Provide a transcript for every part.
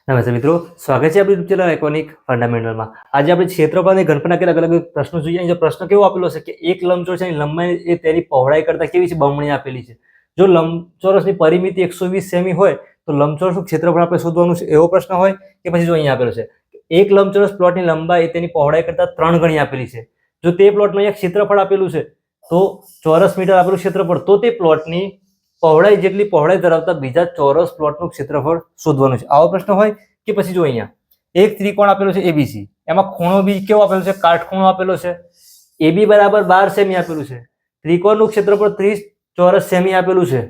નમસ્તે મિત્રો, સ્વાગત છે આપણી યુટ્યુબ ચેનલ આઇકોનિક ફંડામેન્ટલમાં। આજે આપણે ક્ષેત્રફળ અને ઘનફળના કેટલાક અલગ અલગ પ્રશ્નો જોઈએ। અહીં જો પ્રશ્ન કેવો આપેલો છે કે એક લંબચોરસ છે લંબાઈ એ તેની પહોળાઈ કરતાં કેવી છે, બમણી આપેલી છે। જો લંબચોરસની પરિમિતિ 120 સેમી હોય તો લંબચોરસનું ક્ષેત્રફળ આપણે શોધવાનું છે, એવો પ્રશ્ન હોય કે પછી જો અહીંયા આપેલો છે એક લંબચોરસ પ્લોટની લંબાઈ તેની પહોળાઈ કરતાં 3 ગણી આપેલી છે। જો તે પ્લોટનું અહીંયા ક્ષેત્રફળ આપેલું છે તો ચોરસ મીટર આપેલું ક્ષેત્રફળ, તો તે પ્લોટની પહોળાઈ જેટલી પહોળાઈ ધરાવતા બીજા ચોરસ પ્લોટનું ક્ષેત્રફળ શોધવાનું છે। આવો પ્રશ્ન હોય કે પછી જો અહીંયા એક ત્રિકોણ આપેલો છે ABC, એમાં ખૂણો બી કેવો આપેલો છે, કાટખૂણો આપેલો છે। AB બરાબર 12 સેમી આપેલું છે, ત્રિકોણનું ક્ષેત્રફળ 30 ચોરસ સેમી આપેલું છે,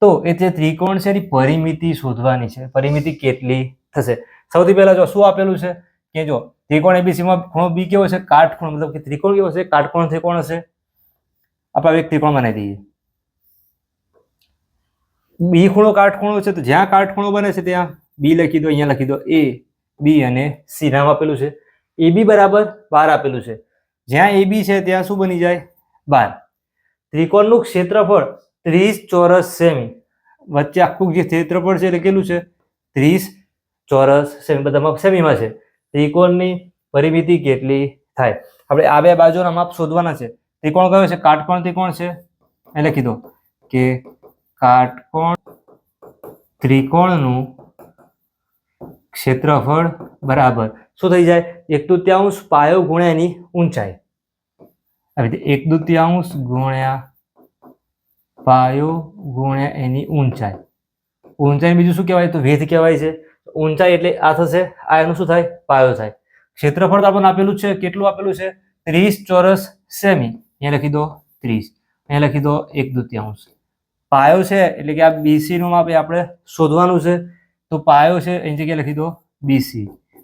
તો એ જે ત્રિકોણ છે એની પરિમિતિ શોધવાની છે। પરિમિતિ કેટલી થશે? સૌથી પહેલા જો શું આપેલું છે કે જો ત્રિકોણ ABC માં ખૂણો B કેવો છે, કાટખૂણો, મતલબ કે ત્રિકોણ કેવો છે, કાટકોણ ત્રિકોણ હશે। આપણે એક ત્રિકોણ બનાવી દઈએ, B ખૂણો કાટખૂણો છે, તો જ્યાં કાટખૂણો બને છે ત્યાં B લખી દો, અહીંયા લખી દો A, B અને C નામ આપેલું છે। AB બરાબર 12 આપેલું છે, જ્યાં AB છે ત્યાં શું બની જાય, 12। ત્રિકોણનું ક્ષેત્રફળ 30 ચોરસ સેમી, વચ્ચે આખું જે ક્ષેત્રફળ છે એટલે કેટલું છે, 30 ચોરસ સેમી, બધામાં સેમીમાં છે। ત્રિકોણની પરિમિતિ કેટલી થાય? આપણે આ બે બાજુના માપ શોધવાના છે। ત્રિકોણ કયો છે, કાટકોણ ત્રિકોણ છે, એ લખી દો કે કાટકોણ ત્રિકોણનું ક્ષેત્રફળ બરાબર શું થઈ જાય, 1/3 પાયો ગુણ્યા એની ઊંચાઈ। આવી રીતે 1/2 ગુણ્યા પાયો ગુણ્યા એની ઊંચાઈ। ઊંચાઈ બીજું શું કહેવાય, તો વેધ કહેવાય છે। ઊંચાઈ એટલે આ થશે, આ એનું શું થાય, પાયો થાય। ક્ષેત્રફળ તો આપણને આપેલું છે, કેટલું આપેલું છે, 30 ચોરસ સેમી, અહીંયા લખી દો 30, અહીંયા લખી દો 1/2। પાયો છે એટલે કે આ BC નું માપ આપણે શોધવાનું છે, તો પાયો છે એની જગ્યાએ લખી દો BC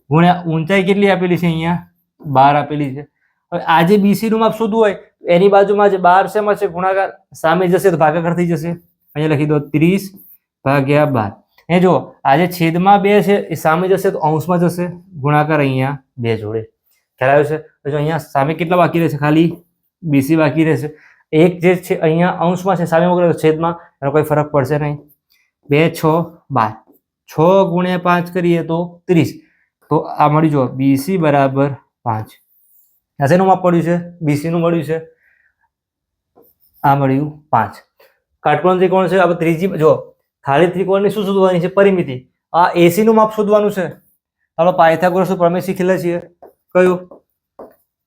ગુણ્યા ઊંચાઈ કેટલી આપેલી છે, અહીંયા 12 આપેલી છે। હવે આ જે BC નું માપ શોધવું હોય એની બાજુમાં જે 12 શેમાં છે, ગુણાકાર સામે જશે તો ભાગાકાર થઈ જશે, અહીંયા લખી દો 30/12। એ જો આ જે છેદમાં 2 છે એ સામે જશે તો અંશમાં જશે, ગુણાકાર અહીંયા 2 જોડે। ખ્યાલ આવ્યો છે? તો જો અહીંયા સામે કેટલા બાકી રહેશે, ખાલી BC બાકી રહેશે। એક જે છે અહીંયા અંશમાં છે, સામે મોકલે છેદમાં, એનો કોઈ ફરક પડશે નહીં। 2 6 12, 6 ગુણ્યા 5 કરીએ તો 30, તો આ મળ્યું જો BC બરાબર 5। આ શેનું માપ પડ્યું છે, BC નું મળ્યું છે, આ મળ્યું 5। કાટકોણ ત્રિકોણ છે, આપણે ત્રીજી જો ખાલી ત્રિકોણની શું શોધવાની છે, પરિમિતિ। આ AC નું માપ શોધવાનું છે। આપણે પાયથાગોરસનો પ્રમેય શીખેલા છીએ, કયું,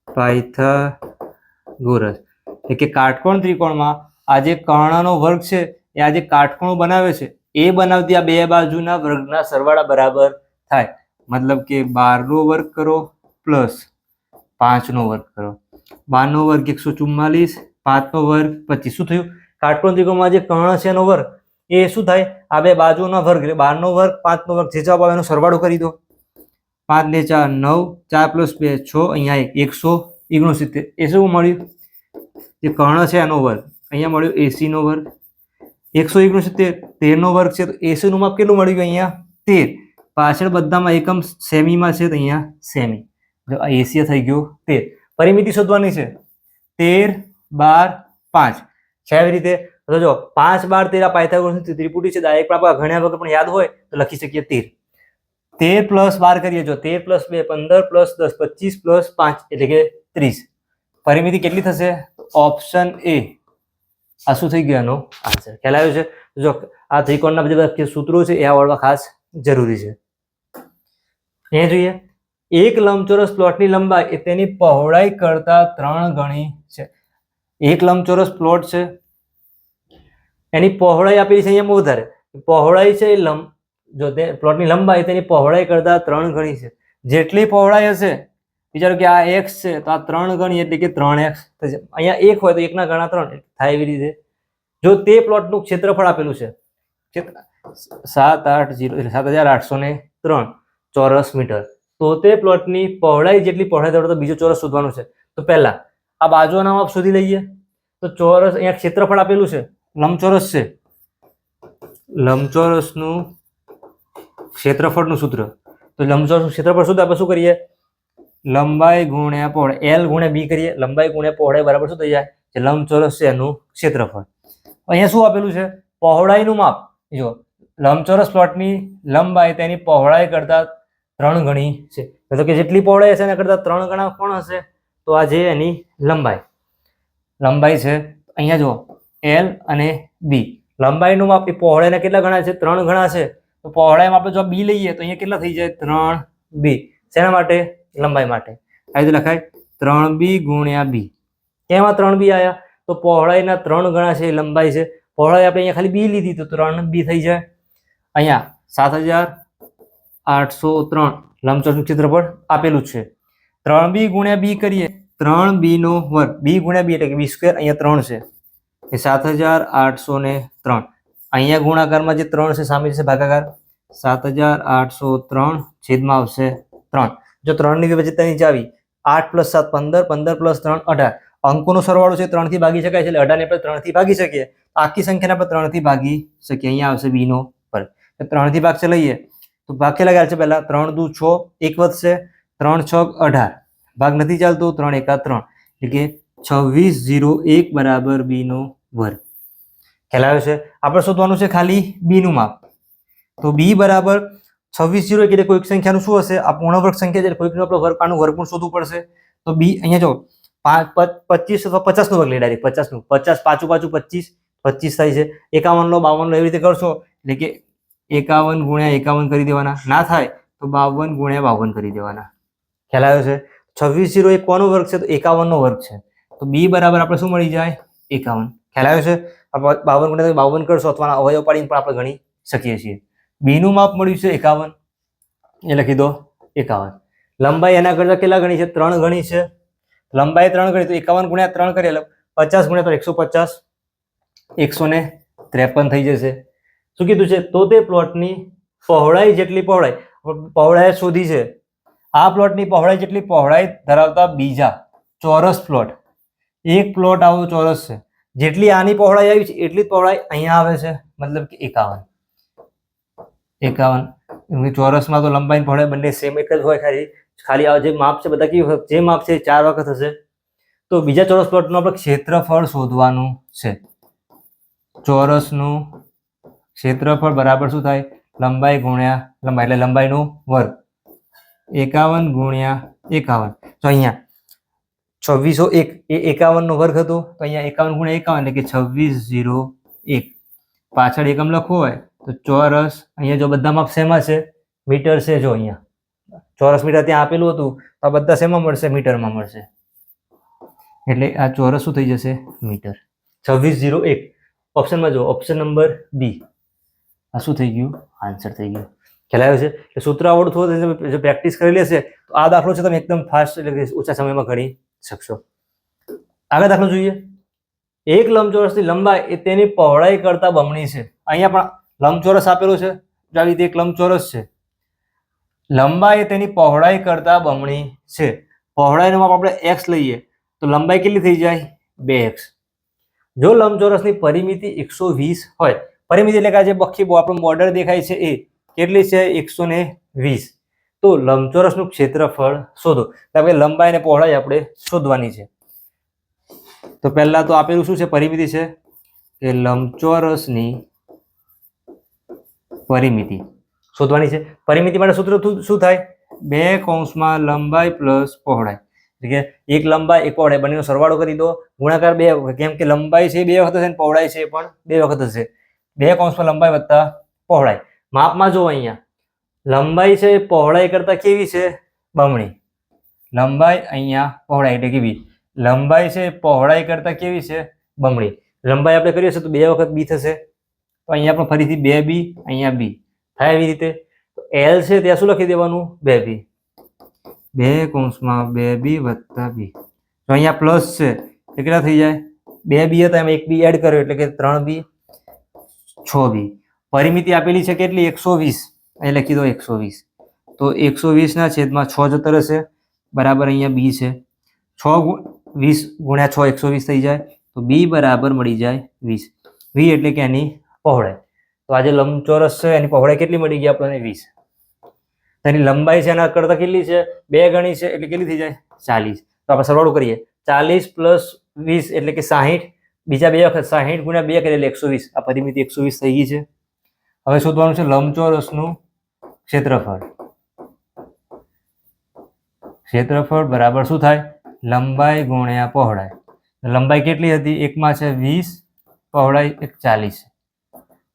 પાયથાગોરસ। એટલે કે કાટકોણ ત્રિકોણમાં આ જે કર્ણનો વર્ગ છે એ આ જે કાટખૂણો બનાવે છે એ બનાવતી આ બે બાજુના વર્ગના સરવાળા બરાબર થાય। મતલબ કે 12 નો વર્ગ કરો પ્લસ 5 નો વર્ગ કરો, 12 નો વર્ગ 144, 5 નો વર્ગ 25, શું થયું, કાટકોણ ત્રિકોણમાં જે કર્ણ છે એનો વર્ગ એ શું થાય, આ બે બાજુના વર્ગ એટલે 12 નો વર્ગ 5 નો વર્ગ, જે જવાબ આવે એનો સરવાળો કરી દો। 5 ને 4 9, 4 + 2 6, અહીંયા 169, એ શું મળ્યું, જે કર્ણ છે એનો વર્ગ, અહીંયા મળ્યો AC નો વર્ગ, 169 13 નો વર્ગ છે, તો AC નું માપ કેટલું મળ્યું, અહીંયા 13। પાછળ બધામાં એકમ સેમીમાં છે તો અહીંયા સેમી, જો આ AC થઈ ગયો 13। પરિમિતિ શોધવાની છે, 13 12 5 છે। આવી રીતે તો જો 5 12 13 પાયથાગોરસની ત્રિપુટી છે, ડાયરેક્ટ આપણે ઘણા વખત પણ યાદ હોય તો લખી શકીએ 13। 13 + 12 કરીએ, જો 13 + 2 15 + 10 25 + 5 એટલે કે 30। પરિમિતિ કેટલી થશે, ઓપ્શન A આ શું થઈ ગયો એનો આન્સર। ખ્યાલ આવ્યો છે? જો આ ત્રિકોણના બધા સૂત્રો છે એ આવડવા ખાસ જરૂરી છે। અહીંયા જોઈએ, એક લંબચોરસ પ્લોટની લંબાઈ એ તેની પહોળાઈ કરતા 3 ગણી છે। એક લંબચોરસ પ્લોટ છે, એની પહોળાઈ આપેલી છે અહીંયા વધારે, પહોળાઈ છે એ જો તે પ્લોટની લંબાઈ તેની પહોળાઈ કરતા 3 ગણી છે। જેટલી પહોળાઈ હશે, વિચારો કે આ x છે તો આ 3 ગણી એટલે કે 3x થશે। અહીંયા 1 હોય તો 1 ના ગણા 3 થાય। એવી રીતે જો તે પ્લોટનું ક્ષેત્રફળ આપેલું છે 7803 ચોરસ મીટર, તો તે પ્લોટની પહોળાઈ જેટલી પહોળાઈ ધરાવતો બીજો ચોરસ શોધવાનો છે। તો પહેલા આ બાજુના માપ શોધી લઈએ, તો ચોરસ અહીંયા ક્ષેત્રફળ આપેલું છે, લંબચોરસ છે, લંબચોરસનું ક્ષેત્રફળનું સૂત્ર, તો લંબચોરસનું ક્ષેત્રફળ શોધવા આપણે શું કરીએ, લંબાઈ ગુણ્યા પહોળાઈ, L ગુણ્યા B કરીએ, લંબાઈ ગુણ્યા પહોળાઈ બરાબર શું થઈ જાય, જે લંબચોરસ છે એનું ક્ષેત્રફળ। અહીંયા શું આપેલું છે, પહોળાઈનું માપ, જો લંબચોરસ પ્લોટની લંબાઈ તેની પહોળાઈ કરતા 3 ગણી છે. એટલે કે જેટલી પહોળાઈ હશે એના કરતા 3 ગણા કોણ હશે? તો આ જે એની લંબાઈ છે. અહીંયા જો L અને B, લંબાઈનું માપ એ પહોળાઈના કેટલા ગણા છે? 3 ગણા છે. તો પહોળાઈમાં આપણે જો B લઈએ તો અહીંયા કેટલા થઈ જાય? 3B. શેના માટે? લંબાઈ માટે. આ રીતે લખાય 3B ગુણ્યા B. કેમાં 3B આવ્યા? તો પહોળાઈના 3 ગણા છે, લંબાઈ છે. પહોળાઈ આપણે અહીંયા ખાલી B લીધી તો 3B થઈ જાય. અહીંયા 7803 લંબચોરસનું ક્ષેત્રફળ આપેલું છે. 3B ગુણ્યા B કરીએ, 3B નો વર્ગ, B ગુણ્યા B એટલે કે B સ્ક્વેર, અહીંયા 3 છે એ 7803. અહીંયા ગુણાકારમાં જે 3 છે સામે છે ભાગાકાર, 7803 છેદમાં આવશે 3. જો 3 ની વિભાજિતતા નીચે આવી, 8 + 7 15, 15 + 3 18. અંકોનો સરવાળો છે 3 થી ભાગી શકાય છે, એટલે 18 ને આપણે 3 થી ભાગી શકીએ. આખી સંખ્યાને આપણે 3 થી ભાગી શકીએ. અહીંયા આવશે B નો વર્ગ. 3 થી ભાગ લઈએ તો ભાગ કેટલા ગયા છે? પહેલા 3 દુ 6, 1 વધશે, 3 6 18. ભાગ નથી ચાલતો, 3 1 3, એટલે કે 2601 બરાબર B નો વર્ગ. ખ્યાલ આવ્યો છે? આપણે શોધવાનું છે ખાલી B નું માપ. તો B બરાબર 2601 એટલે કોઈક સંખ્યાનું શું હશે? આ પૂર્ણ વર્ગ સંખ્યા છે, કોઈકનું આપણે વર્ગ, આનું વર્ગમૂળ શોધવું પડશે. તો B અહીંયા જો 25 અથવા 50 નો વર્ગ લઈ, ડાયરેક્ટ 50 નું, 50 પાછું 25 25 થાય છે. 51 લો 52 લો એવી રીતે કરશો, એટલે કે 51 ગુણ્યા 51 કરી દેવાના. ના થાય તો 52 ગુણ્યા 52 કરી દેવાના. ખ્યાલ આવ્યો છે? 2601 કોનો વર્ગ છે? તો 51 નો વર્ગ છે. તો B બરાબર આપણે શું મળી જાય? 51. ખ્યાલ આવ્યો છે? 52 ગુણ્યા 52 કરશો અથવા અવયવ પાડીને પણ આપણે ગણી શકીએ છીએ. B નું માપ મળ્યું છે 51, એ લખી દો 51. લંબાઈ એના કરતા કેટલા ગણી છે? 3 ગણી છે. લંબાઈ 3 ગણી, તો 51 ગુણ્યા 3 કરીએ એટલે 50 ગુણ્યા 150, 153 થઈ જશે. શું કીધું છે? તો તે પ્લોટની પહોળાઈ જેટલી પહોળાઈ શોધી છે. આ પ્લોટની પહોળાઈ જેટલી પહોળાઈ ધરાવતા બીજા ચોરસ પ્લોટ, એક પ્લોટ આવો ચોરસ છે, જેટલી આની પહોળાઈ આવી છે એટલી જ પહોળાઈ અહીંયા આવે છે, મતલબ કે 51. ચોરસમાં તો લંબાઈ પહોળાઈ બંને સેમ એક જ હોય, ખાલી આ જે માપ છે બધા કેવી જે માપ છે 4 વખત હશે. તો બીજા ચોરસ પ્લોટનું આપણે ક્ષેત્રફળ શોધવાનું છે. ચોરસનું ક્ષેત્રફળ બરાબર શું થાય? લંબાઈ ગુણ્યા લંબાઈ, એટલે લંબાઈનો વર્ગ. 51 ગુણ્યા 51. તો અહીંયા 2601 એ 51 નો વર્ગ હતો, તો અહીંયા 51 ગુણ્યા 51 એટલે કે 2601. પાછળ એકમ લખવું હોય તો ચોરસ, અહીંયા જો બધા માપ સેમ છે, મીટર છે. જો અહીંયા ચોરસ મીટર ત્યાં આપેલું હતું, તો આ બધા શેમાં મળશે? મીટરમાં મળશે. એટલે આ ચોરસ શું થઈ જશે? મીટર. 2601 ઓપ્શનમાં જો, ઓપ્શન નંબર B. આ શું થઈ ગયું? આન્સર થઈ ગયું. ખ્યાલ આવ્યો છે? એટલે સૂત્ર આવડતું હોય, જો પ્રેક્ટિસ કરી લેશે તો આ દાખલો છે તમે એકદમ ફાસ્ટ, એટલે કે ઓછા સમયમાં ગણી શકશો. આગળ દાખલો જોઈએ. એક લંબચોરસની લંબાઈ એ તેની પહોળાઈ કરતા બમણી છે. અહીંયા પણ લંબચોરસ આપેલું છે. જો આવી રીતે એક લંબચોરસ છે, લંબાઈ તેની પહોળાઈ કરતા બમણી છે. પહોળાઈનું માપ આપણે x લઈએ તો લંબાઈ કેટલી થઈ જાય? 2x. જો લંબચોરસની પરિમિતિ 120 હોય, પરિમિતિ એટલે કે આ જે બખી આપણું બોર્ડર દેખાય છે એ કેટલી છે? 120. તો લંબચોરસનું ક્ષેત્રફળ શોધો. તો લંબાઈ અને પહોળાઈ આપણે શોધવાની છે. તો પહેલા તો આપેલું શું છે? પરિમિતિ છે કે લંબચોરસની પરિમિતિ શોધવાની છે. પરિમિતિ માટે સૂત્ર શું થાય? 2 કૌંસમાં લંબાઈ પ્લસ પહોળાઈ, એટલે કે એક લંબાઈ એક પહોળાઈ બંનેનો સરવાળો કરી દો, ગુણાકાર 2, કેમ કે લંબાઈ છે 2 વખત હશે અને પહોળાઈ છે પણ 2 વખત હશે. 2 કૌંસમાં લંબાઈ વત્તા પહોળાઈ. માપમાં જો અહીંયા લંબાઈ છે પહોળાઈ કરતા કેવી છે? બમણી. લંબાઈ અહીંયા પહોળાઈ એટલે કેવી? લંબાઈ છે પહોળાઈ કરતા કેવી છે? બમણી. લંબાઈ આપણે કરીએ તો 2 વખત b થશે, તો અહીંયા પણ ફરીથી 2b, અહીંયા b થાય. એવી રીતે તો L છે ત્યાં શું લખી દેવાનું? 2b. 2 કૌંસમાં 2b વત્તા b. તો અહીંયા પ્લસ છે એ કેટલા થઈ જાય? 2b હતા, એમાં 1b એડ કર્યો એટલે કે 3b, 6b. પરિમિતિ આપેલી છે કેટલી? 120. અહીં લખી દો 120. તો 120 ના છેદમાં 6 જતો રહેશે, બરાબર અહીંયા b છે. 20 ગુણ્યા 6 120 થઈ જાય, તો b બરાબર મળી જાય 20. v એટલે કે એની પહોળાઈ. તો આજે લંબચોરસ છે એની પહોળાઈ કેટલી મળી ગઈ આપણને? 20. એની લંબાઈ છે એના કરતા કેટલી છે? 2 ગણી છે, એટલે કેટલી થઈ જાય? 40. તો આપણે સરવાળો કરીએ. 40 + 20 એટલે કે 60. બીજા 2 વખત 60 ગુણ્યા 2 કરીએ એટલે 120. આ પરિમિતિ 120 થઈ ગઈ છે. હવે શોધવાનું છે લંબચોરસનું ક્ષેત્રફળ. ક્ષેત્રફળ બરાબર શું થાય? લંબાઈ ગુણ્યા પહોળાઈ. લંબાઈ કેટલી હતી? એકમાં છે 20, પહોળાઈ 40.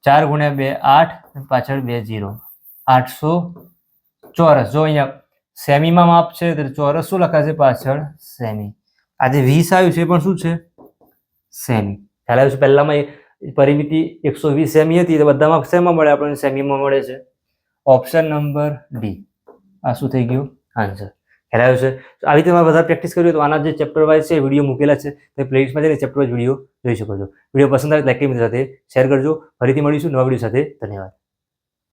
4 ગુણ્યા 2 8, પાછળ 2 0, 800 ચોરસ. જો અહીંયા સેમીમાં માપ છે તો ચોરસ શું લખાશે? પાછળ સેમી. આજે 20 આવ્યું છે પણ શું છે? સેમી. ખ્યાલ આવ્યું છે? પહેલામાં પરિમિતિ 120 સેમી હતી તો બધામાં શેમાં મળે? આપણને સેમીમાં મળે છે. ઓપ્શન નંબર ડી આ શું થઈ ગયું? આન્સર. ખ્યાલ આવ્યું છે? આવી રીતે વધારે પ્રેક્ટિસ કરવી તો આના જે ચેપ્ટર વાઇઝ છે વિડીયો મૂકેલા છે તે પ્લેલિસ્ટમાં જઈને ચેપ્ટર વાઇઝ વિડીયો જોઈ શકો છો. વિડીયો પસંદ આવે લાઈક કરી મિત્રો સાથે શેર કરજો. ફરીથી મળીશું નવા વિડીયો સાથે. ધન્યવાદ.